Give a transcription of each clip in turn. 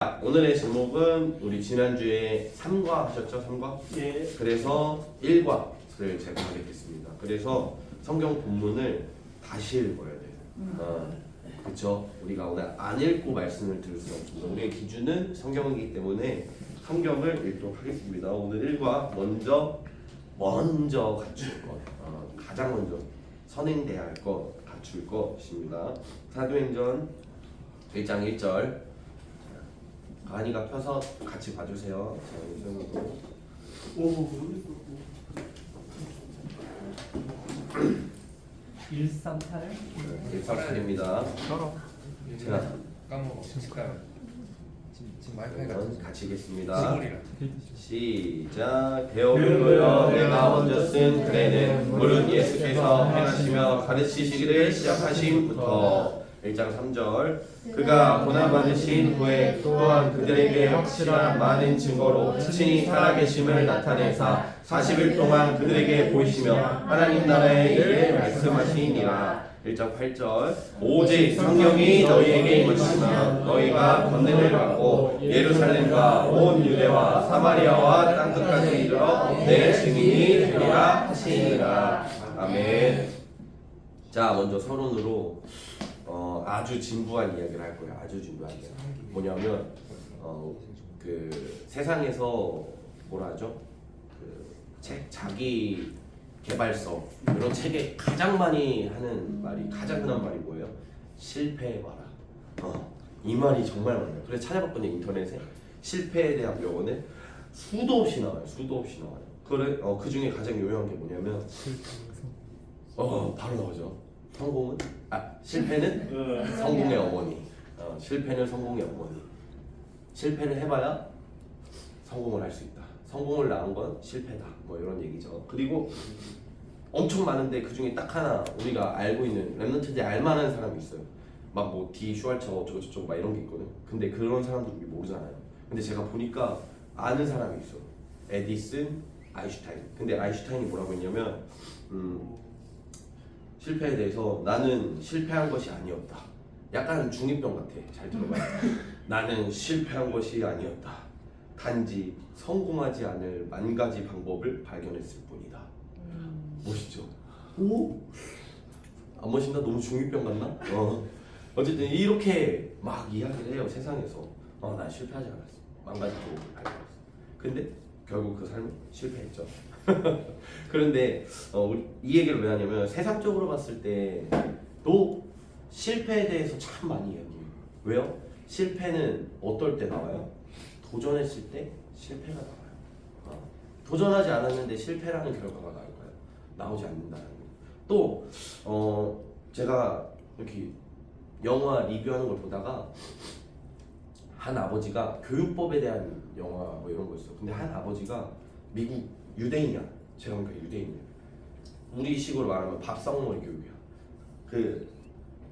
오늘의 제목은 우리 지난주에 3과 하셨죠? 3과? 예. 그래서 1과를 제가 하겠습니다. 그래서 성경 본문을 다시 읽어야 돼요. 그렇죠? 우리가 오늘 안 읽고 말씀을 들을 수 없습니다. 우리의 기준은 성경이기 때문에 성경을 읽도록 하겠습니다. 오늘 1과 먼저 갖출 것, 가장 먼저 선행돼야 할 것, 갖출 것입니다. 사도행전 1장 1절 가은이가 펴서 같이 봐주세요. 자, 오. 138. 134입니다. 제가 까먹어. 지금 마이크가 같이 읽겠습니다. 시골이라. 시작. 베어글로여 내가 먼저 쓴 글에는 무릇 예수께서 행하시며 가르치시기를 시작하심부터 1장 3절 그가 고난받으신 후에 또한 그들에게 확실한 많은 증거로 친히 살아계심을 나타내사 40일 동안 그들에게 보이시며 하나님 나라의 일에 말씀하시니라. 1장 8절 오직 성령이 너희에게 임하시면 너희가 권능을 받고 예루살렘과 온 유대와 사마리아와 땅끝까지 이르러 내 증인이 되리라 하시니라. 아멘. 자, 먼저 서론으로 아주 진부한 이야기를 할 거예요. 아주 진부한 이야기. 뭐냐면 그 세상에서 뭐라 하죠? 그 책 자기 개발서 이런 책에 가장 많이 하는 말이 가장 흔한 말이 뭐예요? 실패해봐라. 이 말이 정말 많아요. 그래서 찾아봤더니 인터넷에 실패에 대한 명언을 수도 없이 나와요. 수도 없이 나와요. 그 중에 가장 유명한 게 뭐냐면 바로 나오죠. 성공은 실패는 성공의 어머니. 실패는 성공의 어머니. 실패를 해봐야 성공을 할 수 있다. 성공을 낳은 건 실패다. 뭐 이런 얘기죠. 그리고 엄청 많은데 그 중에 딱 하나 우리가 알고 있는 랩런트들이 알만한 사람이 있어요. 막 뭐 디 슈왈처 어쩌고 저쩌고 막 이런 게 있거든. 근데 그런 사람들 우리 모르잖아요. 근데 제가 보니까 아는 사람이 있어. 에디슨 아인슈타인. 근데 아인슈타인이 뭐라고 했냐면 실패에 대해서 나는 실패한 것이 아니었다. 약간 중2병 같아. 잘 들어봐요. 나는 실패한 것이 아니었다. 단지 성공하지 않을 만 가지 방법을 발견했을 뿐이다. 멋있죠? 오? 안 멋있나? 너무 중2병 같나? 어쨌든 이렇게 막 이야기를 해요. 세상에서 난 실패하지 않았어. 만 가지 방법을 발견했어. 근데 결국 그 삶은 실패했죠. 그런데 이 얘기를 왜 하냐면 세상적으로 봤을 때도 실패에 대해서 참 많이 이야기해요. 왜요? 실패는 어떨 때 나와요? 도전했을 때 실패가 나와요. 도전하지 않았는데 실패라는 결과가 나올까요? 나오지 않는다는 거. 또 제가 이렇게 영화 리뷰하는 걸 보다가 한 아버지가 교육법에 대한 영화 뭐 이런 거였어. 근데 한 아버지가 미국 유대인이야. 제가 보니까 유대인이야. 우리식으로 말하면 밥상머리 교육이야. 그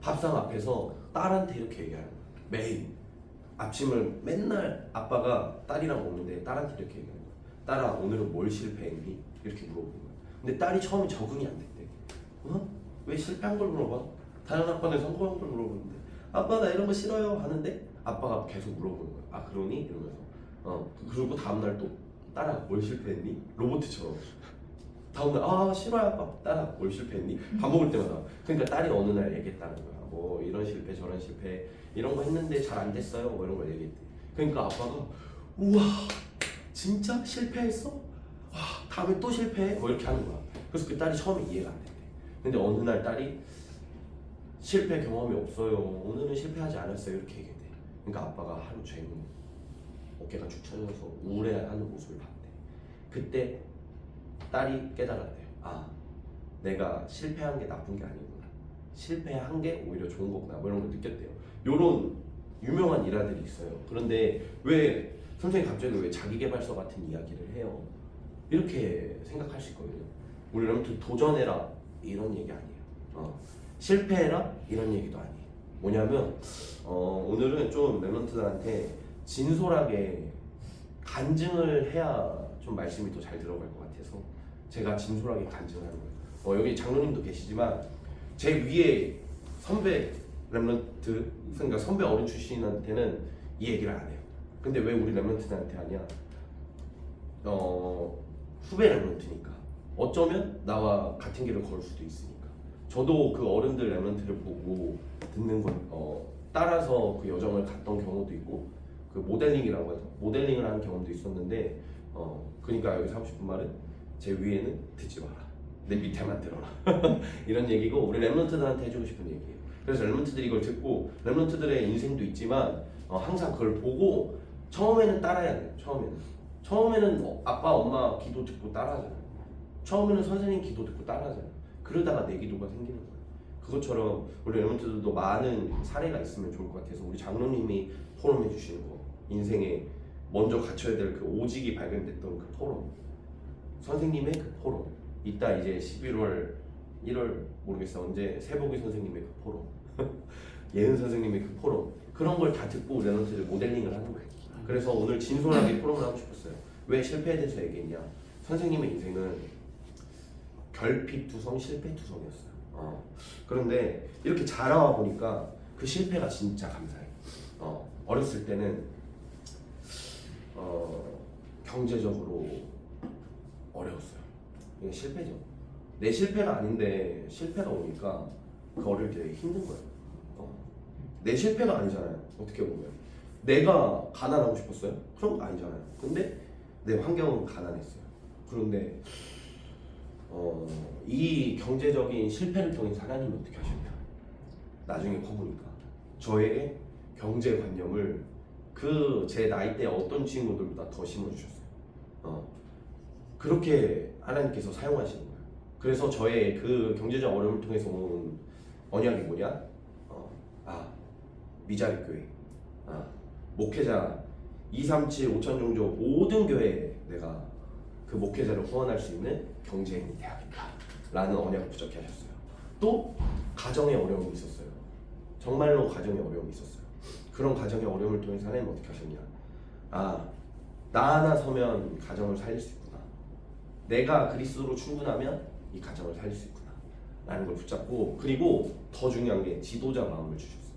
밥상 앞에서 딸한테 이렇게 얘기하는 거야. 매일 아침을 맨날 아빠가 딸이랑 먹는데 딸한테 이렇게 얘기하는 거야. 딸아 오늘은 뭘 실패했니? 이렇게 물어보는 거야. 근데 딸이 처음에 적응이 안 됐대. 왜 실패한 걸 물어봐? 다른 아빠는 성공한 걸 물어보는데 아빠 나 이런 거 싫어요 하는데 아빠가 계속 물어보는 거야. 아 그러니? 이러면서 그리고 다음날 또 딸아 뭘 실패했니? 로봇처럼 다음날 싫어요 아빠. 딸아 뭘 실패했니? 밥 먹을 때마다. 그러니까 딸이 어느 날 얘기했다는 거야. 뭐 이런 실패 저런 실패 이런 거 했는데 잘 안 됐어요. 뭐 이런 걸 얘기했대. 그러니까 아빠가 우와 진짜 실패했어? 와 다음에 또 실패해? 뭐 이렇게 하는 거야. 그래서 그 딸이 처음에 이해가 안 됐대. 근데 어느 날 딸이 실패 경험이 없어요. 오늘은 실패하지 않았어요. 이렇게 얘기했대. 그러니까 아빠가 하루 종일 어깨가 축 처져서 우울해하는 모습을 봤대. 그때 딸이 깨달았대요. 내가 실패한 게 나쁜 게 아니구나. 실패한 게 오히려 좋은 거구나. 뭐 이런 걸 느꼈대요. 요런 유명한 일화들이 있어요. 그런데 왜 선생님 갑자기 왜 자기계발서 같은 이야기를 해요? 이렇게 생각할 수 있거든요. 우리 아무튼 도전해라 이런 얘기 아니에요. 실패해라 이런 얘기도 아니에요. 뭐냐면 오늘은 좀 랩런트들한테 진솔하게 간증을 해야 좀 말씀이 더 잘 들어갈 것 같아서 제가 진솔하게 간증하는 거예요. 여기 장로님도 계시지만 제 위에 선배 랩런트 그러니까 선배 어른 출신한테는 이 얘기를 안 해요. 근데 왜 우리 랩런트들한테 하냐? 후배 랩런트니까 어쩌면 나와 같은 길을 걸을 수도 있으니까. 저도 그 어른들 랩런트를 보고 듣는 걸 따라서 그 여정을 갔던 경우도 있고, 그 모델링이라고 해서 모델링을 하는 경험도 있었는데, 그러니까 여기서 하고 싶은 말은 제 위에는 듣지 마라, 내 밑에만 들어라 이런 얘기고, 우리 랩런트들한테 해주고 싶은 얘기예요. 그래서 랩런트들이 이걸 듣고, 랩런트들의 인생도 있지만 항상 그걸 보고 처음에는 따라야 돼요. 처음에는 아빠 엄마 기도 듣고 따라하잖아요. 처음에는 선생님 기도 듣고 따라하잖아요. 그러다가 내 기도가 생기는 거예요. 그것처럼 우리 랩런트들도 많은 사례가 있으면 좋을 것 같아서, 우리 장로님이 포럼해 주시는 거, 인생에 먼저 갖춰야 될 그 오직이 발견됐던 그 포럼, 선생님의 그 포럼, 이따 이제 11월 1월 모르겠어 언제 세복이 선생님의 그 포럼 예은 선생님의 그 포럼, 그런 걸 다 듣고 우리 랩런트들 모델링을 하는 거예요. 그래서 오늘 진솔하게 포럼을 하고 싶었어요. 왜 실패에 대해서 얘기했냐? 선생님의 인생은 결핍투성, 실패투성이었어요. 그런데 이렇게 자라와 보니까 그 실패가 진짜 감사해요. 어렸을 때는 경제적으로 어려웠어요. 이게 실패죠. 내 실패가 아닌데 실패가 오니까 그 어릴 때 힘든 거예요. 내 실패가 아니잖아요. 어떻게 보면 내가 가난하고 싶었어요? 그런 거 아니잖아요. 근데 내 환경은 가난했어요. 그런데 이 경제적인 실패를 통해서 하나님이 어떻게 하셨냐? 나중에 커보니까 저에게 경제관념을 그 제 나이대 어떤 친구들보다 더 심어주셨어요. 그렇게 하나님께서 사용하시는 거예요. 그래서 저의 그 경제적 어려움을 통해서 온 언약이 뭐냐? 미자립 교회, 목회자 237, 5천 종족 모든 교회에 내가 그 목회자를 후원할 수 있는 경제인이 되야겠다 라는 언약을 부적게 하셨어요. 또 가정의 어려움이 있었어요. 정말로 가정의 어려움이 있었어요. 그런 가정의 어려움을 통해서 하나님 어떻게 하셨냐? 나 하나 서면 가정을 살릴 수 있구나. 내가 그리스도로 충분하면 이 가정을 살릴 수 있구나 라는 걸 붙잡고, 그리고 더 중요한 게 지도자 마음을 주셨어요.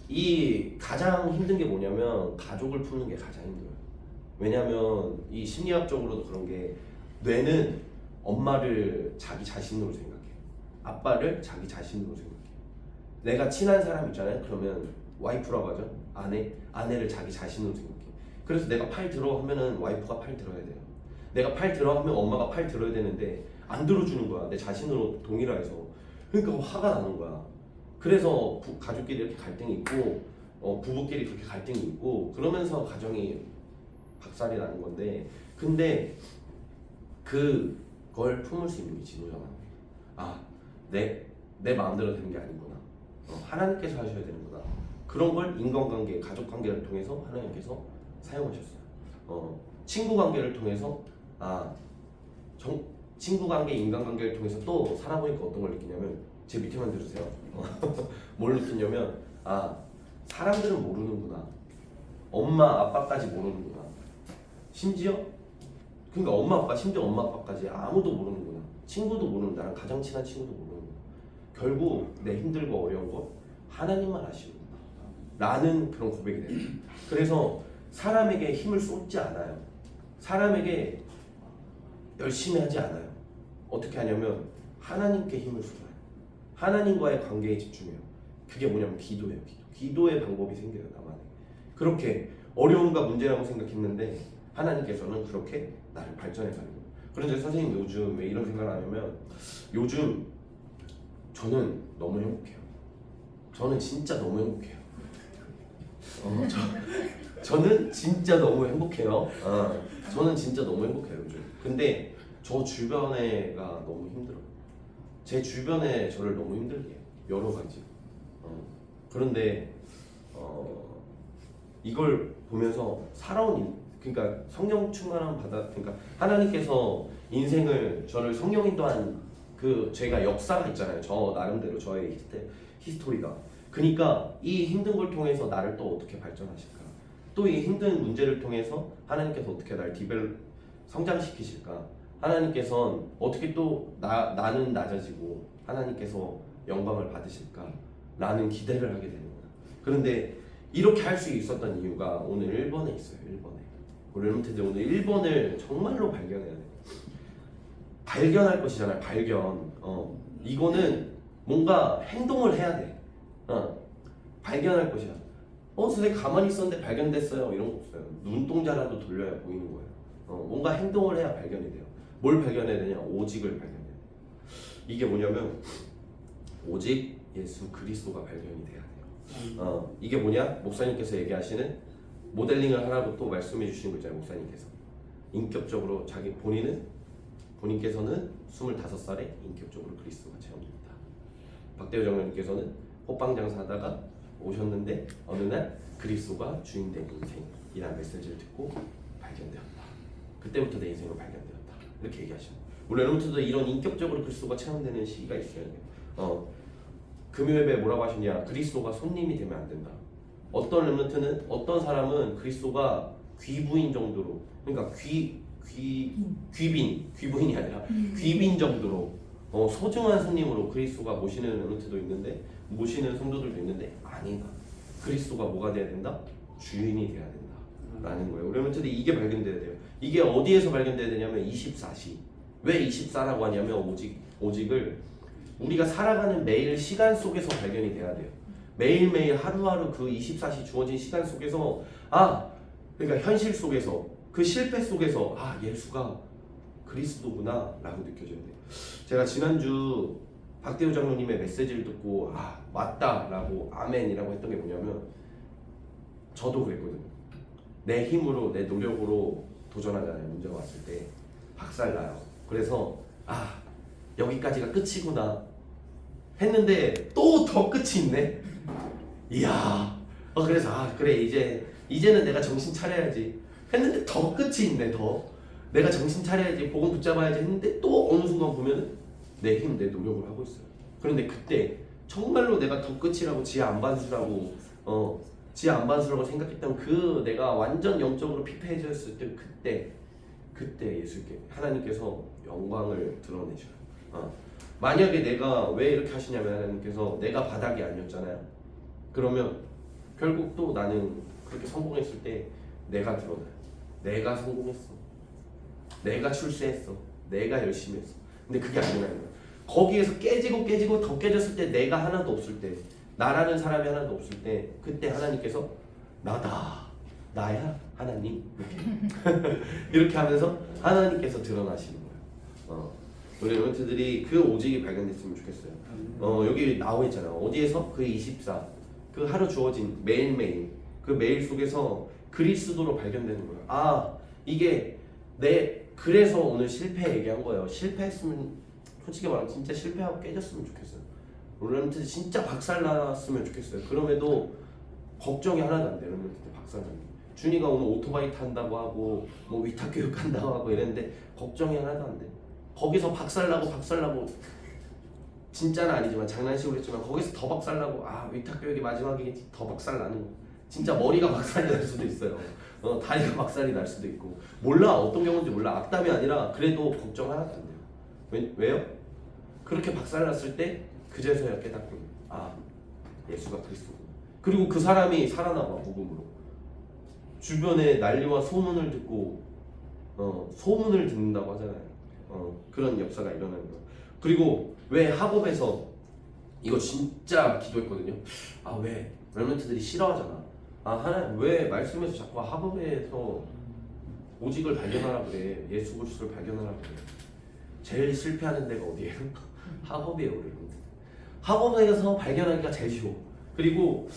이 가장 힘든 게 뭐냐면 가족을 푸는 게 가장 힘들어요. 왜냐면 이 심리학적으로도 그런 게, 뇌는 엄마를 자기 자신으로 생각해, 아빠를 자기 자신으로 생각해. 내가 친한 사람 있잖아요. 그러면 와이프라고 하죠. 아내를 자기 자신으로 생각해. 그래서 내가 팔 들어 하면은 와이프가 팔 들어야 돼요. 내가 팔 들어 하면 엄마가 팔 들어야 되는데 안 들어주는 거야. 내 자신으로 동의라 해서. 그러니까 화가 나는 거야. 그래서 가족끼리 이렇게 갈등이 있고, 부부끼리 그렇게 갈등이 있고, 그러면서 가정이 박살이 나는 건데, 근데 그걸 품을 수 있는 게 지도자만. 내 마음대로 되는 게 아니구나. 하나님께서 하셔야 되는구나. 그런 걸 인간관계, 가족관계를 통해서 하나님께서 사용하셨어요. 친구관계를 통해서 친구관계, 인간관계를 통해서 또 살아보니까 어떤 걸 느끼냐면, 제 밑에만 들으세요. 뭘 느끼냐면 사람들은 모르는구나. 엄마 아빠까지 모르는구나. 심지어 그러니까 심지어 엄마 아빠까지 아무도 모르는구나. 친구도 모르는, 나랑 가장 친한 친구도 모르는구나. 결국 내 힘들고 어려운 거 하나님만 아시는구나 라는 그런 고백이 돼요. 그래서 사람에게 힘을 쏟지 않아요. 사람에게 열심히 하지 않아요. 어떻게 하냐면 하나님께 힘을 쏟아요. 하나님과의 관계에 집중해요. 그게 뭐냐면 기도예요. 기도의 방법이 생겨요. 나만의. 그렇게 어려움과 문제라고 생각했는데 하나님께서는 그렇게 나를 발전해서 하는 거예요. 그런데 선생님 요즘 왜 이런 생각을 하냐면, 요즘 저는 너무 행복해요. 저는 진짜 너무 행복해요. 저는 진짜 너무 행복해요. 저는 진짜 너무 행복해요 요즘. 근데 저 주변에가 너무 힘들어요. 제 주변에 저를 너무 힘들게 해요. 여러 가지. 그런데 이걸 보면서 그러니까 성령 충만함 그러니까 하나님께서 인생을 저를 성령 인도한 그 제가 역사가 있잖아요. 저 나름대로 저의 히스토리가. 그러니까 이 힘든 걸 통해서 나를 또 어떻게 발전하실까? 또 이 힘든 문제를 통해서 하나님께서 어떻게 나를 성장시키실까? 하나님께서는 어떻게 또 나는 낮아지고 하나님께서 영광을 받으실까? 라는 기대를 하게 되는 거야. 그런데 이렇게 할 수 있었던 이유가 오늘 1번에 있어요. 1번에. 우리 여러분들 오늘 1번을 정말로 발견해야 돼. 발견할 것이잖아요. 발견. 이거는 뭔가 행동을 해야 돼. 발견할 것이야. 선생님 가만히 있었는데 발견됐어요. 이런 거 없어요. 눈동자라도 돌려야 보이는 거예요. 뭔가 행동을 해야 발견이 돼요. 뭘 발견해야 되냐? 오직을 발견해야 돼요. 이게 뭐냐면 오직 예수 그리스도가 발견이 돼야 돼요. 이게 뭐냐? 목사님께서 얘기하시는 모델링을 하라고 또 말씀해 주시는 거 있잖아요. 목사님께서 인격적으로 본인께서는 25살에 인격적으로 그리스도가 체험됩니다. 박대호 장로님께서는 호빵 장사하다가 오셨는데 어느 날 그리스도가 주인된 인생이라는 메시지를 듣고 발견되었다. 그때부터 내 인생은 발견되었다. 이렇게 얘기하십니다. 물론 여러분들도 이런 인격적으로 그리스도가 체험되는 시기가 있어요. 금요일에 뭐라고 하시냐? 그리스도가 손님이 되면 안 된다. 어떤 사람은 그리스도가 귀부인 정도로, 그러니까 귀부인이 아니라 귀빈 정도로 소중한 손님으로 그리스도가 모시는 여러분들도 있는데, 모시는 성도들도 있는데 아니다. 그리스도가 뭐가 돼야 된다? 주인이 돼야 된다. 라는 거예요. 여러분들이 이게 발견돼야 돼요. 이게 어디에서 발견돼야 되냐면 24시. 왜 24라고 하냐면 오직을 우리가 살아가는 매일 시간 속에서 발견이 돼야 돼요. 매일매일 하루하루 그 24시 주어진 시간 속에서 그러니까 현실 속에서 그 실패 속에서 예수가 그리스도구나 라고 느껴져야 돼요. 제가 지난주 박대호 장로님의 메시지를 듣고 맞다 라고 아멘이라고 했던 게 뭐냐면 저도 그랬거든요. 내 힘으로 내 노력으로 도전하잖아요. 문제가 왔을 때 박살나요. 그래서 여기까지가 끝이구나 했는데 또 더 끝이 있네. 이야. 그래서 그래 이제는 내가 정신 차려야지 했는데 더 끝이 있네. 더 내가 정신 차려야지 복음 붙잡아야지 했는데 또 어느 순간 보면은 내 힘, 내 노력을 하고 있어요. 그런데 그때 정말로 내가 더 끝이라고 지혜 안반수라고 생각했던 그 내가 완전 영적으로 피폐해졌을 때 그때 예수께 하나님께서 영광을 드러내셔요. 만약에 내가 왜 이렇게 하시냐면 하나님께서 내가 바닥이 아니었잖아요. 그러면 결국 또 나는 그렇게 성공했을 때 내가 드러나요. 내가 성공했어. 내가 출세했어. 내가 열심히 했어. 근데 그게 아니라는 거야. 거기에서 깨지고 더 깨졌을 때 내가 하나도 없을 때, 나라는 사람이 하나도 없을 때, 그때 하나님께서 나야 하나님 이렇게 하면서 하나님께서 드러나시는 거예요. 우리 여러분들이 그 오직이 발견됐으면 좋겠어요. 여기 나와 있잖아요. 어디에서? 그 24, 그 하루 주어진 매일매일 그 매일 속에서 그리스도로 발견되는 거예요. 이게 그래서 오늘 실패 얘기한 거예요. 실패했으면 솔직히 말하면 진짜 실패하고 깨졌으면 좋겠어요. 여러분들 진짜 박살났으면 좋겠어요. 그럼에도 걱정이 하나도 안 돼요. 여러분들 박살나는 게. 준이가 오늘 오토바이 탄다고 하고 뭐 위탁교육 한다고 하고 이랬는데 걱정이 하나도 안 돼. 거기서 박살나고 진짜는 아니지만 장난식으로 했지만 거기서 더 박살나고 위탁교육이 마지막이겠지 더 박살나는 거. 진짜 머리가 박살이 날 수도 있어요. 다리가 박살이 날 수도 있고 몰라. 어떤 경우인지 몰라. 악담이 아니라 그래도 걱정 하나도 안 돼요. 왜요? 그렇게 박살났을 때 그제서야 깨닫고 예수가 그리스도구나. 그리고 그 사람이 살아나와 복음으로. 주변에 난리와 소문을 듣고 소문을 듣는다고 하잖아요. 그런 역사가 일어나는 거예요. 그리고 왜 학업에서 이거 진짜 기도했거든요. 왜 렘넌트들이 싫어하잖아. 하나님 왜 말씀에서 자꾸 학업에서 오직을 발견하라 그래. 예수 그리스도를 발견하라 그래. 제일 실패하는 데가 어디예요? 학업이에요. 여러분. 학업에서 발견하기가 제일 쉬워. 그리고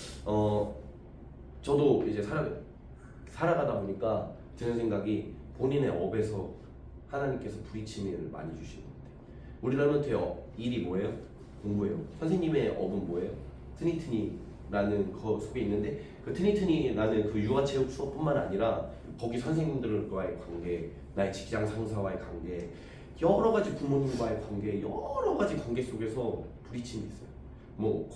저도 이제 살아가다 보니까 드는 생각이 본인의 업에서 하나님께서 부딪힘을 많이 주시는 것 같아요. 우리 렘넌트의 일이 뭐예요? 공부예요. 선생님의 업은 뭐예요? 트니트니라는 거 속에 있는데 그 트니트니라는 그 육아체육 수업뿐만 아니라 거기 선생님들과의 관계, 나의 직장 상사와의 관계, 여러 가지 부모님과의 관계, 여러 가지 관계 속에서 부딪힘이 있어요. 뭐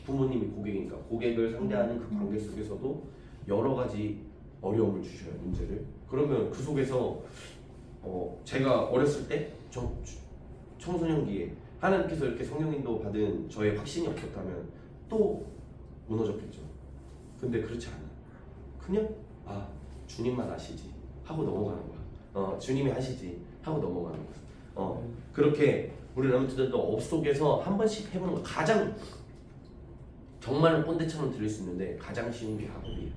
부모님이 고객이니까 고객을 상대하는 그 관계 속에서도 여러 가지 어려움을 주셔요. 문제를. 그러면 그 속에서 제가 어렸을 때 청소년기에 하나님께서 이렇게 성령인도 받은 저의 확신이 없었다면 또 무너졌겠죠. 근데 그렇지 않아. 그냥 아 주님만 아시지 하고 넘어가는 거야. 주님이 하시지 하고 넘어가는 거야. 그렇게 우리 렘넌트들도 업 속에서 한 번씩 해보는 거 가장 정말로 꼰대처럼 들릴 수 있는데 가장 쉬운 게 학업이에요.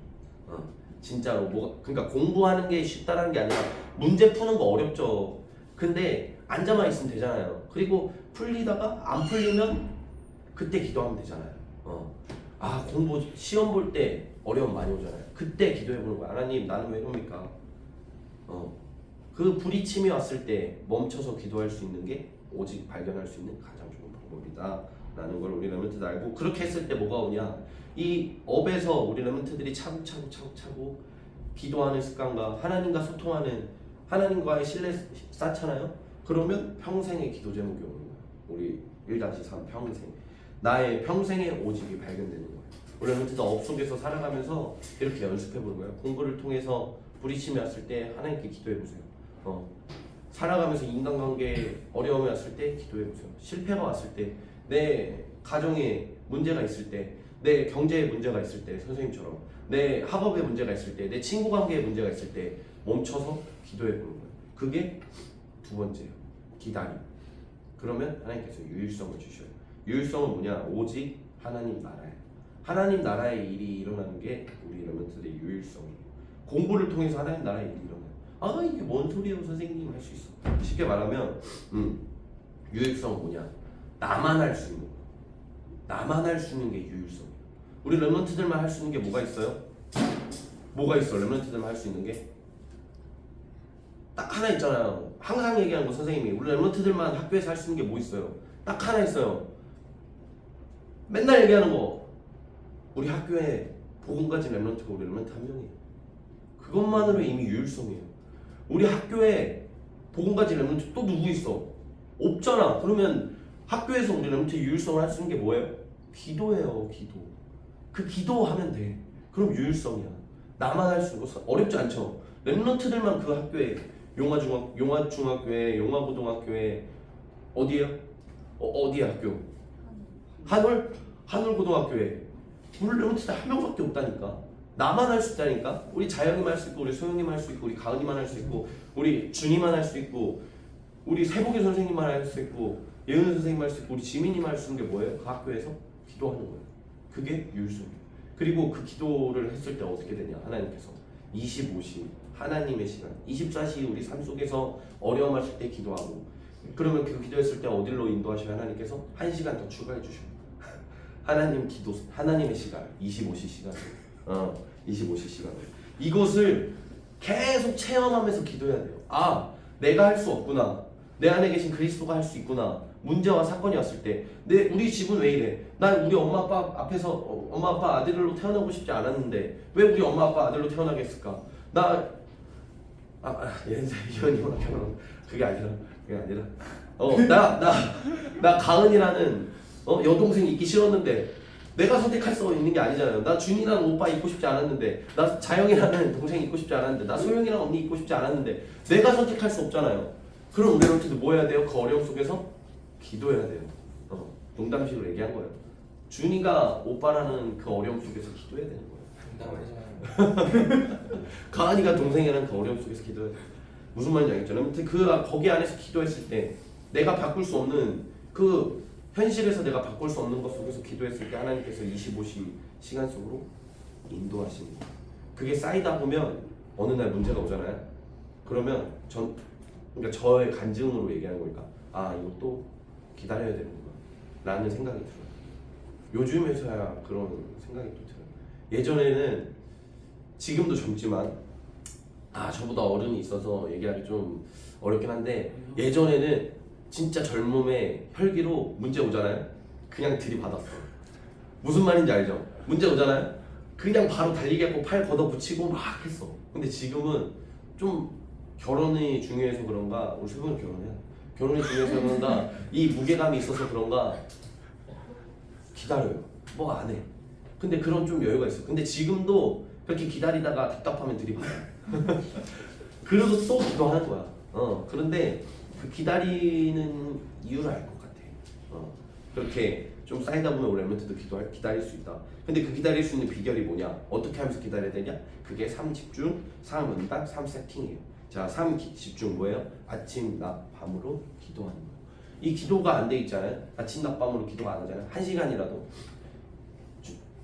진짜로 뭐가 그러니까 공부하는 게 쉽다라는 게 아니라 문제 푸는 거 어렵죠. 근데 앉아만 있으면 되잖아요. 그리고 풀리다가 안 풀리면 그때 기도하면 되잖아요. 아 공부 시험 볼 때 어려움 많이 오잖아요. 그때 기도해 보는 거야. 하나님 나는 왜 이럽니까? 그 불이침이 왔을 때 멈춰서 기도할 수 있는 게 오직 발견할 수 있는 가장 좋은 방법이다 라는 걸 우리 렘넌트들 알고 그렇게 했을 때 뭐가 오냐 이 업에서 우리 렘넌트들이 차곡차곡 기도하는 습관과 하나님과 소통하는 하나님과의 신뢰 쌓잖아요. 그러면 평생의 기도 제목이 오는 거야. 우리 1-3 평생 나의 평생의 오직이 발견되는 거야. 우리 렘넌트들 업 속에서 살아가면서 이렇게 연습해 보는 거야. 공부를 통해서 불이침이 왔을 때 하나님께 기도해 보세요. 살아가면서 인간관계에 어려움이 왔을 때 기도해보세요. 실패가 왔을 때, 내 가정에 문제가 있을 때, 내 경제에 문제가 있을 때, 선생님처럼 내 학업에 문제가 있을 때, 내 친구 관계에 문제가 있을 때 멈춰서 기도해보는 거예요. 그게 두 번째예요. 기다림. 그러면 하나님께서 유일성을 주셔요. 유일성은 뭐냐? 오직 하나님 나라예요. 하나님 나라의 일이 일어나는 게 우리 렘넌트들의 유일성이에요. 공부를 통해서 하나님 나라의 일이 일어나요. 아 이게 뭔 소리예요 선생님 할 수 있어. 쉽게 말하면 유일성은 뭐냐? 나만 할 수 있는 거. 나만 할 수 있는 게 유일성이에요. 우리 렘넌트들만 할 수 있는 게 뭐가 있어요? 뭐가 있어? 렘넌트들만 할 수 있는 게 딱 하나 있잖아요. 항상 얘기하는 거 선생님이 우리 렘넌트들만 학교에서 할 수 있는 게 뭐 있어요? 딱 하나 있어요. 맨날 얘기하는 거. 우리 학교에 복음 가진 렘넌트가 우리 렘넌트 한 명이에요. 그것만으로 이미 유일성이에요. 우리 학교에 복음 가진 렘넌트 또 누구 있어? 없잖아. 그러면 학교에서 우리 렘넌트 유일성을 할 수 있는 게 뭐예요? 기도예요. 기도. 그 기도하면 돼. 그럼 유일성이야. 나만 할 수 있는 거 어렵지 않죠? 렘넌트들만 그 학교에 용화중학교에 용화고등학교에 어디에요? 어디 학교? 한울고등학교에 우리 렘넌트들 한 명밖에 없다니까. 나만 할 수 있다니까. 우리 자영이만 할 수 있고 우리 소영이만 할 수 있고 우리 가은이만 할 수 있고 우리 준이만 할 수 있고 우리 세복이 선생님만 할 수 있고 예은 선생님만 할 수 있고 우리 지민이만 할 수 있는 게 뭐예요? 그 학교에서 기도하는 거예요. 그게 유일성이에요. 그리고 그 기도를 했을 때 어떻게 되냐? 하나님께서 25시 하나님의 시간 24시 우리 삶 속에서 어려움 하실 때 기도하고 그러면 그 기도했을 때 어디로 인도하셔야 하나님께서 1시간 더 추가해 주셔요. 하나님 기도 하나님의 시간 25시 시간 25시 시간 이것을 계속 체험하면서 기도해야 돼요. 아 내가 할 수 없구나. 내 안에 계신 그리스도가 할 수 있구나. 문제와 사건이 왔을 때 우리 집은 왜 이래? 난 우리 엄마 아빠 앞에서 엄마 아빠 아들로 태어나고 싶지 않았는데 왜 우리 엄마 아빠 아들로 태어나겠을까? 이현이랑 결혼 그게 아니라 나 가은이라는 여동생이 있기 싫었는데 내가 선택할 수 있는 게 아니잖아요. 나 준이라는 오빠 있고 싶지 않았는데 나 자영이라는 동생이 있고 싶지 않았는데 나 소영이랑 언니 있고 싶지 않았는데 내가 선택할 수 없잖아요. 그럼 우리 렘넌트도 뭐 해야 돼요? 그 어려움 속에서 기도해야 돼요. 농담식으로 얘기한 거예요. 준이가 오빠라는 그 어려움 속에서 기도해야 되는 거예요. 가은이가 동생이라는 그 어려움 속에서 기도해야 돼요. 무슨 말인지 알겠죠? 렘넌트 거기 안에서 기도했을 때 내가 바꿀 수 없는 그 현실에서 내가 바꿀 수 없는 것 속에서 기도했을 때 하나님께서 25시 시간 속으로 인도하시는 거예요. 그게 쌓이다 보면 어느 날 문제가 오잖아요. 그러면 그러니까 저의 간증으로 얘기하는 거니까 아 이것도 기다려야 되는구나 라는 생각이 들어요. 요즘에서야 그런 생각이 또 들어요. 예전에는 지금도 젊지만 저보다 어른이 있어서 얘기하기 좀 어렵긴 한데 예전에는 진짜 젊음의 혈기로 문제 오잖아요. 그냥 들이받았어. 무슨 말인지 알죠? 문제 오잖아요. 그냥 바로 달리기하고 팔 걷어붙이고 막 했어. 근데 지금은 좀 결혼이 중요해서 그런가 우리 세 분은 결혼해요. 결혼이 중요해서 그런가 이 무게감이 있어서 그런가 기다려요. 뭐 안 해. 근데 그런 좀 여유가 있어. 근데 지금도 그렇게 기다리다가 답답하면 들이받아요. 그리고 또 기도하는 거야. 그런데 그 기다리는 이유를 알 것 같아. 그렇게 좀 쌓이다 보면 우리 랩런트도 기다릴 수 있다. 근데 그 기다릴 수 있는 비결이 뭐냐? 어떻게 하면서 기다려야 되냐? 그게 3집중, 3응답, 3세팅이에요. 자, 3집중 뭐예요? 아침, 낮, 밤으로 기도하는 거예요. 이 기도가 안 돼 있잖아요. 아침, 낮, 밤으로 기도가 안 하잖아요. 1시간이라도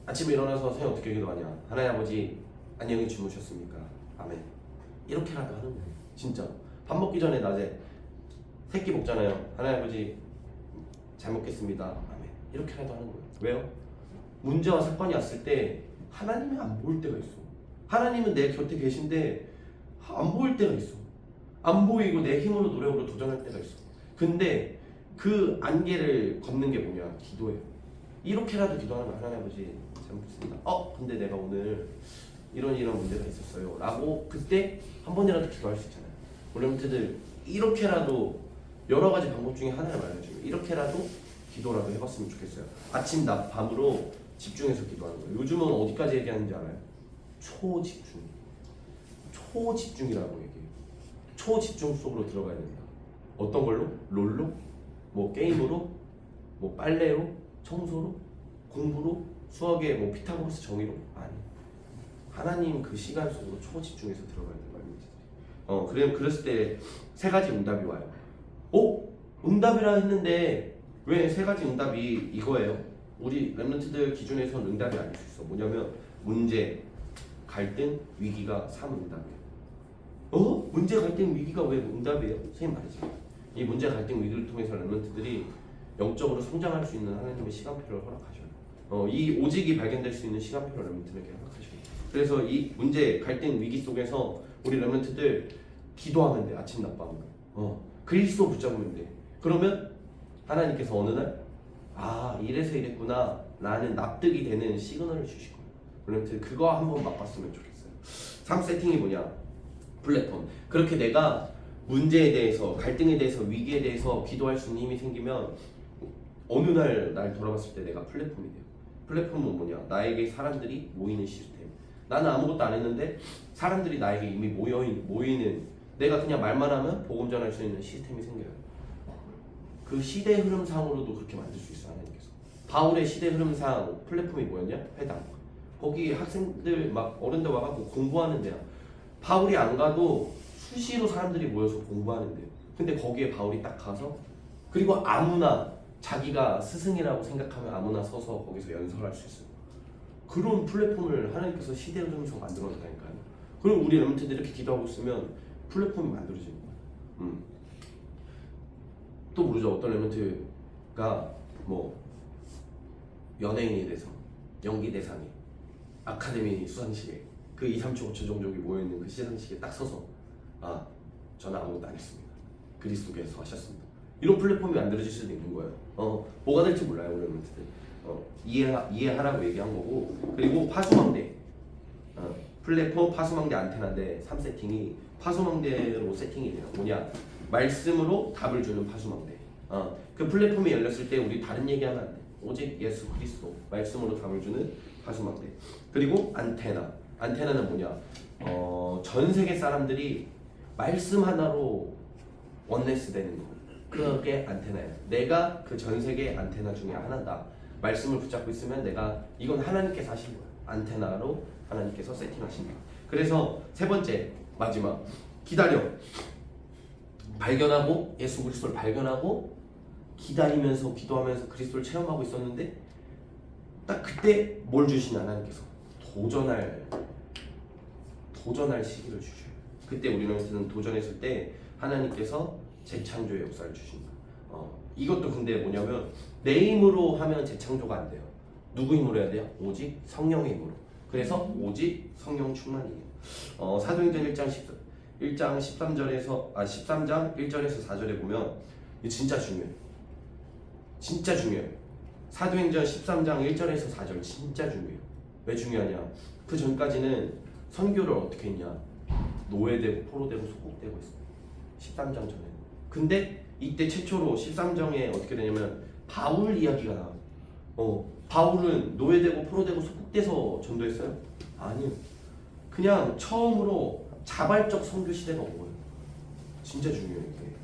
아침에 일어나서 선생님 어떻게 기도하냐? 하나님 아버지 안녕히 주무셨습니까? 아멘. 이렇게라도 하는 거예요. 진짜 밥 먹기 전에 낮에 새끼 먹잖아요. 하나님 아버지 잘 먹겠습니다. 아멘. 이렇게라도 하는 거예요. 왜요? 문제와 사건이 왔을 때 하나님이 안 보일 때가 있어. 하나님은 내 곁에 계신데 안 보일 때가 있어. 안 보이고 내 힘으로 노력으로 도전할 때가 있어. 근데 그 안개를 걷는 게 뭐냐? 기도예요. 이렇게라도 기도하는 거야. 하나님 아버지 잘 먹겠습니다. 근데 내가 오늘 이런 문제가 있었어요 라고 그때 한 번이라도 기도할 수 있잖아요. 우리 멤버들 이렇게라도 여러 가지 방법 중에 하나를 말해줘요. 이렇게라도 기도라도 해봤으면 좋겠어요. 아침, 낮, 밤으로 집중해서 기도하는 거예요. 요즘은 어디까지 얘기하는지 알아요? 초집중. 초집중이라고 얘기해요. 초집중 속으로 들어가야 된다. 어떤 걸로? 롤로? 뭐 게임으로? 뭐 빨래로? 청소로? 공부로? 수학에 뭐 피타고라스 정의로? 아니. 하나님 그 시간 속으로 초집중해서 들어가야 되는 거예요. 그랬을 때 세 가지 응답이 와요. 응답이라 했는데 왜 세 가지 응답이 이거예요? 우리 랩런트들 기준에서는 응답이 아닐 수 있어. 뭐냐면 문제, 갈등, 위기가 3응답이에요. 문제, 갈등, 위기가 왜 응답이에요? 선생님 말이죠. 이 문제, 갈등, 위기를 통해서 랩런트들이 영적으로 성장할 수 있는 하나님의 시간표를 허락하셔요. 이 오직이 발견될 수 있는 시간표를 랩런트들에게 허락하셔요. 그래서 이 문제, 갈등, 위기 속에서 우리 랩런트들 기도하면 돼. 아침, 낮, 밤으로. 그리스도 붙잡으면 돼. 그러면 하나님께서 어느 날 이래서 이랬구나 라는 납득이 되는 시그널을 주실 거예요. 랩런트들 그거 한번 맛봤으면 좋겠어요. 3세팅이 뭐냐? 플랫폼. 그렇게 내가 문제에 대해서, 갈등에 대해서, 위기에 대해서 기도할 수 있는 힘이 생기면 어느 날 돌아봤을 때 내가 플랫폼이 돼요. 플랫폼은 뭐냐? 나에게 사람들이 모이는 시스템. 나는 아무것도 안 했는데 사람들이 나에게 이미 모이는, 내가 그냥 말만 하면 복음 전할 수 있는 시스템이 생겨요. 그 시대 흐름상으로도 그렇게 만들 수 있어요. 하나님께서. 바울의 시대 흐름상 플랫폼이 뭐였냐? 회당. 거기 학생들 막 어른들 와갖고 공부하는 데야. 바울이 안 가도 수시로 사람들이 모여서 공부하는 데요. 근데 거기에 바울이 딱 가서, 그리고 아무나 자기가 스승이라고 생각하면 아무나 서서 거기서 연설할 수 있어요. 그런 플랫폼을 하나님께서 시대 흐름상 만들어낸다니까요. 그럼 우리 랩런트들이 이렇게 기도하고 있으면 플랫폼이 만들어지는 거예요. 또 모르죠. 어떤 랩런트가 뭐 연예인에 대해서 연기 대상에 아카데미 수상식에 그 2, 3초, 5초 정도가 모여있는 그 시상식에 딱 서서 저는 아무것도 안 했습니다. 그리스도께서 하셨습니다. 이런 플랫폼이 만들어질 수도 있는 거예요. 뭐가 될지 몰라요. 우리 랩런트들. 이해하라고 얘기한 거고. 그리고 파수망대. 플랫폼 파수망대 안테나인데 3세팅이 파수망대로 세팅이 돼요. 뭐냐? 말씀으로 답을 주는 파수망대. 그 플랫폼이 열렸을 때 우리 다른 얘기하면 안 돼. 오직 예수 그리스도 말씀으로 답을 주는 파수망대. 그리고 안테나. 안테나는 뭐냐? 전 세계 사람들이 말씀 하나로 원네스 되는 거. 그게 안테나예요. 내가 그 전 세계 안테나 중에 하나다. 말씀을 붙잡고 있으면 내가, 이건 하나님께서 하신 거예요. 안테나로 하나님께서 세팅하신 거예요. 그래서 세 번째, 마지막, 기다려. 발견하고, 예수 그리스도를 발견하고 기다리면서 기도하면서 그리스도를 체험하고 있었는데 딱 그때 뭘 주시냐? 하나님께서 도전할 시기를 주셔요. 그때 우리는 도전했을 때 하나님께서 재창조의 역사를 주신다. 이것도 근데 뭐냐면 내 힘으로 하면 재창조가 안 돼요. 누구 힘으로 해야 돼요? 오직 성령의 힘으로. 그래서 오직 성령 충만이에요. 사도행전 1장 13절에서 13장 1절에서 4절에 보면 이거 진짜 중요해요. 진짜 중요해요. 사도행전 13장 1절에서 4절 진짜 중요해요. 왜 중요하냐? 그 전까지는 선교를 어떻게 했냐? 노예되고 포로되고 속국되고 있어요. 13장 전에. 근데 이때 최초로 13장에 어떻게 되냐면 바울 이야기가 나와요. 바울은 노예되고 포로되고 속국돼서 전도했어요? 아니요. 그냥 처음으로 자발적 선교 시대가 온 거예요. 진짜 중요해요. 이게.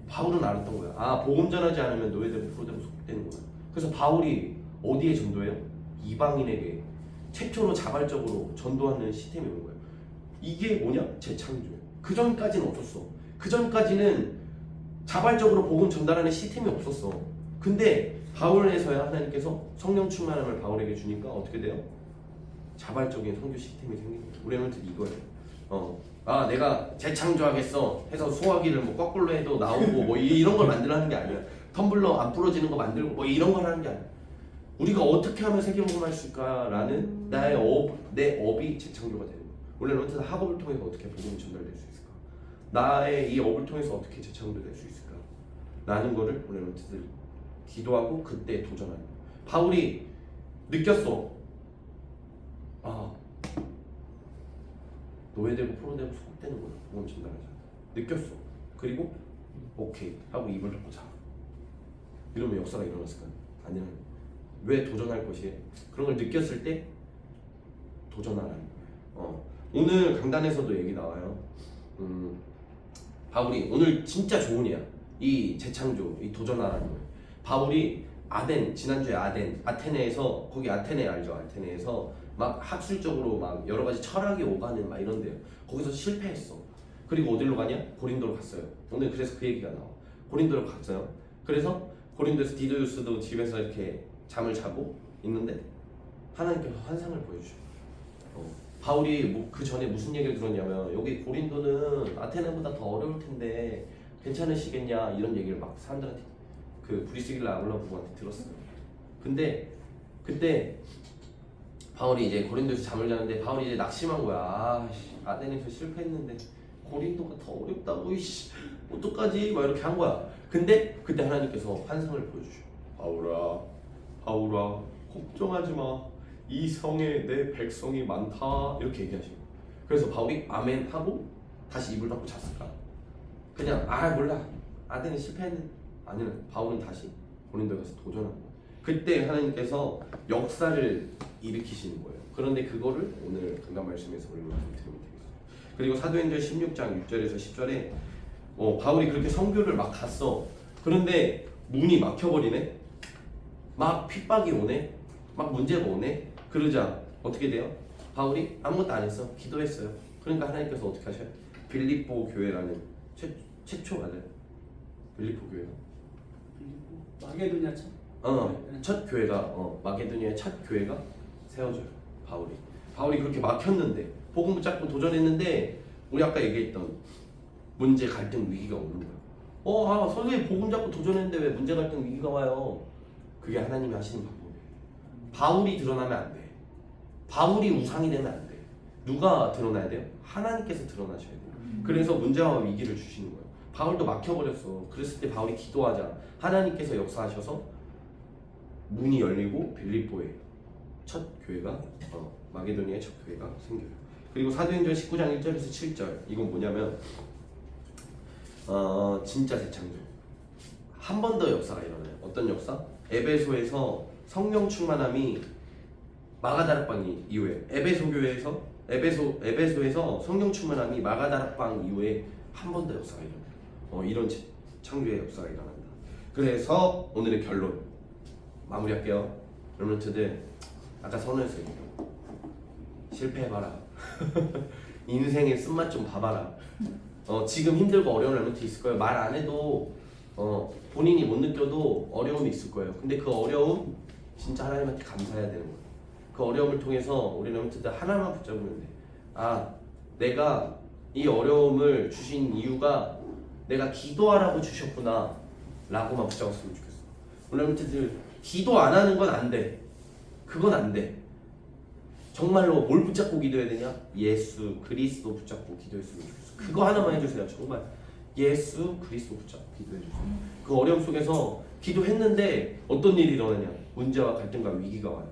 바울은 알았던 거야. 아, 복음 전하지 않으면 노예되고 포로되고 속되는구나. 그래서 바울이 어디에 전도해요? 이방인에게 최초로 자발적으로 전도하는 시스템이 온 거예요. 이게 뭐냐? 재창조예요. 그 전까지는 없었어. 그 전까지는 자발적으로 복음 전달하는 시스템이 없었어. 근데 바울에서야 하나님께서 성령 충만함을 바울에게 주니까 어떻게 돼요? 자발적인 선교 시스템이 생긴 거예요. 우리 멘트 이거예요. 아, 내가 재창조하겠어 해서 소화기를 뭐 거꾸로 해도 나오고 뭐 이런 걸 만들라는 게 아니야. 텀블러 안 부러지는 거 만들고 뭐 이런 걸 하는 게 아니야. 우리가 어떻게 하면 세계복음할 수 있을까라는 내 업이 재창조가 되는 거야. 원래 멘트는 학업을 통해서 어떻게 복음이 전달될 수 있을까? 나의 이 업을 통해서 어떻게 재창조될 수 있을까? 라는 거를 우리 멘트들 기도하고 그때 도전하는 거야. 바울이 느꼈어. 아, 노예되고 포로되고 속되는 거야. 복음 전달하자. 느꼈어. 그리고 오케이 하고 입을 닫고 자. 이러면 역사가 일어났을까? 아니야. 왜 도전할 것이에요? 그런 걸 느꼈을 때 도전하라는 거예요. 오늘 강단에서도 얘기 나와요. 바울이 오늘 진짜 좋은 이야. 이 재창조, 이 도전하라는 거예요. 바울이 지난주에 아테네에서, 거기 아테네 알죠? 아테네에서 막 학술적으로 막 여러 가지 철학이 오가는 막 이런 데요. 거기서 실패했어. 그리고 어디로 가냐? 고린도로 갔어요. 오늘 그래서 그 얘기가 나와. 고린도로 갔어요. 그래서 고린도에서 디도유스도 집에서 이렇게 잠을 자고 있는데 하나님께서 환상을 보여주셔. 바울이 그 전에 무슨 얘기를 들었냐면 여기 고린도는 아테네보다 더 어려울 텐데 괜찮으시겠냐 이런 얘기를 막 사람들한테 그 브리스길라 아굴라 부부한테 들었어요. 근데 그때 바울이 이제 고린도에서 잠을 자는데 바울이 이제 낙심한 거야. 아테네에서 실패했는데 고린도가 더 어렵다고 이씨 어떡하지 막 이렇게 한 거야. 근데 그때 하나님께서 환상을 보여주셔. 바울아 걱정하지 마. 이 성에 내 백성이 많다 이렇게 얘기하시고. 그래서 바울이 아멘 하고 다시 입을 닫고 잤을까? 그냥 몰라 아테네 실패했는데. 아니면 바울은 다시 고린도에 가서 도전한 거야. 그때 하나님께서 역사를 일으키시는 거예요. 그런데 그거를 오늘 강단 말씀에서 우리가 좀 들으면 되겠어요. 그리고 사도행전 16장 6절에서 10절에 바울이 그렇게 선교를 막 갔어. 그런데 문이 막혀버리네. 막 핍박이 오네. 막 문제가 오네. 그러자 어떻게 돼요? 바울이 아무것도 안 했어. 기도했어요. 그러니까 하나님께서 어떻게 하셔요? 빌립보 교회라는 최초 맞아요? 빌립보 교회가 마게도냐 참. 첫 교회가 마게도니아의 첫 교회가 세워져요. 바울이 그렇게 막혔는데 복음 붙잡고 도전했는데 우리 아까 얘기했던 문제 갈등 위기가 오는 거야. 선생님 복음 잡고 도전했는데 왜 문제 갈등 위기가 와요? 그게 하나님이 하시는 방법이에요. 바울이 드러나면 안 돼. 바울이 우상이 되면 안 돼. 누가 드러나야 돼요? 하나님께서 드러나셔야 돼요. 그래서 문제와 위기를 주시는 거예요. 바울도 막혀버렸어. 그랬을 때 바울이 기도하자. 하나님께서 역사하셔서 문이 열리고 빌립보의 첫 교회가 마게도니아의 첫 교회가 생겨요. 그리고 사도행전 19장 1절에서 7절 이건 뭐냐면 진짜 재창조. 한 번 더 역사가 일어나요. 어떤 역사? 에베소에서 성령 충만함이 마가다락방 이후에 에베소에서 성령 충만함이 마가다락방 이후에 한 번 더 역사가 일어나요. 이런 창조의 역사가 일어난다. 그래서 오늘의 결론 마무리할게요. 여러분들 아까 선언했어요. 실패해봐라. 인생의 쓴맛 좀 봐봐라. 지금 힘들고 어려운 렘넌트 있을 거예요. 말 안 해도 본인이 못 느껴도 어려움이 있을 거예요. 근데 그 어려움 진짜 하나님한테 감사해야 되는 거예요. 그 어려움을 통해서 우리 렘넌트들 하나만 붙잡으면 돼. 내가 이 어려움을 주신 이유가 내가 기도하라고 주셨구나 라고만 붙잡았으면 좋겠어. 우리 렘넌트들 기도 안 하는 건 안 돼. 그건 안 돼. 정말로 뭘 붙잡고 기도해야 되냐? 예수 그리스도 붙잡고 기도했으면 좋겠어. 그거 하나만 해주세요. 정말 예수 그리스도 붙잡고 기도해주세요. 그 어려움 속에서 기도했는데 어떤 일이 일어나냐? 문제와 갈등과 위기가 와요.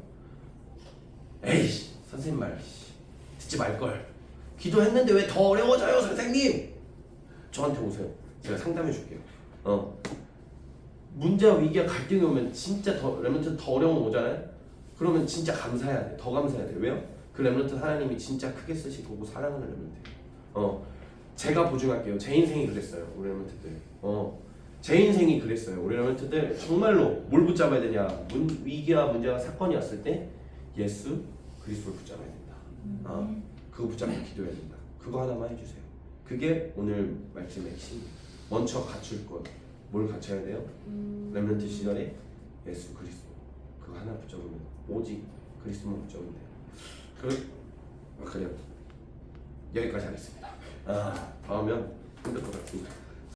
에이씨 선생님 말 듣지 말걸. 기도했는데 왜 더 어려워져요 선생님? 저한테 오세요. 제가 상담해 줄게요. 문제와 위기와 갈등이 오면 진짜 렘넌트 더 어려움 오잖아요. 그러면 진짜 감사해야 돼. 더 감사해야 돼. 왜요? 그 렘넌트 하나님이 진짜 크게 쓰시고 사랑하는 렘넌트예요. 제가 보증할게요. 제 인생이 그랬어요. 우리 렘넌트들. 제 인생이 그랬어요. 우리 멘트들 정말로 뭘 붙잡아야 되냐? 위기와 문제와 사건이 왔을 때 예수 그리스도를 붙잡아야 된다. 그거 붙잡고 기도해야 된다. 그거 하나만 해주세요. 그게 오늘 말씀의 핵심. 먼저 갖출 것. 뭘 갖춰야 돼요? 렘넌트 시절에 예수 그리스도. 그거 하나 붙잡으면 오직 그리스도만 붙잡으면 돼요. 그래요. 여기까지 하겠습니다. 다음은 힘들 것 같습니다.